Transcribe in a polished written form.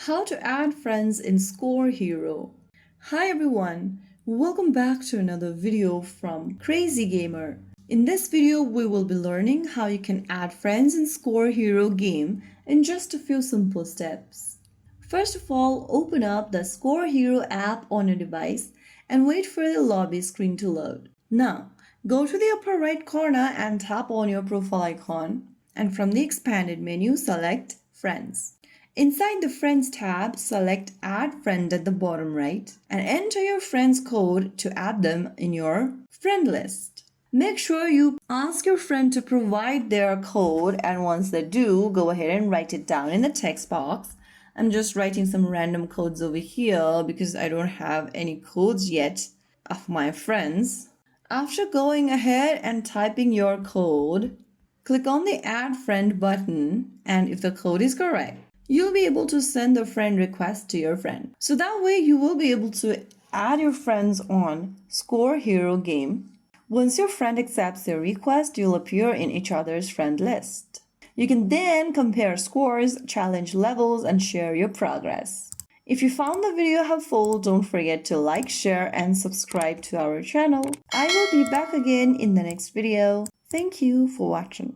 How to add friends in Score Hero. Hi everyone, welcome back to another video from Crazy Gamer. In this video, we will be learning how you can add friends in Score Hero game in just a few simple steps. First of all, open up the Score Hero app on your device and wait for the lobby screen to load. Now, go to the upper right corner and tap on your profile icon, and from the expanded menu, select Friends. Inside the Friends tab, select Add Friend at the bottom right and enter your friend's code to add them in your friend list. Make sure you ask your friend to provide their code, and once they do, go ahead and write it down in the text box. I'm just writing some random codes over here because I don't have any codes yet of my friends. After going ahead and typing your code, click on the Add Friend button, and if the code is correct, you'll be able to send a friend request to your friend. So that way you will be able to add your friends on Score Hero game. Once your friend accepts your request, you'll appear in each other's friend list. You can then compare scores, challenge levels, and share your progress. If you found the video helpful, don't forget to like, share, and subscribe to our channel. I will be back again in the next video. Thank you for watching.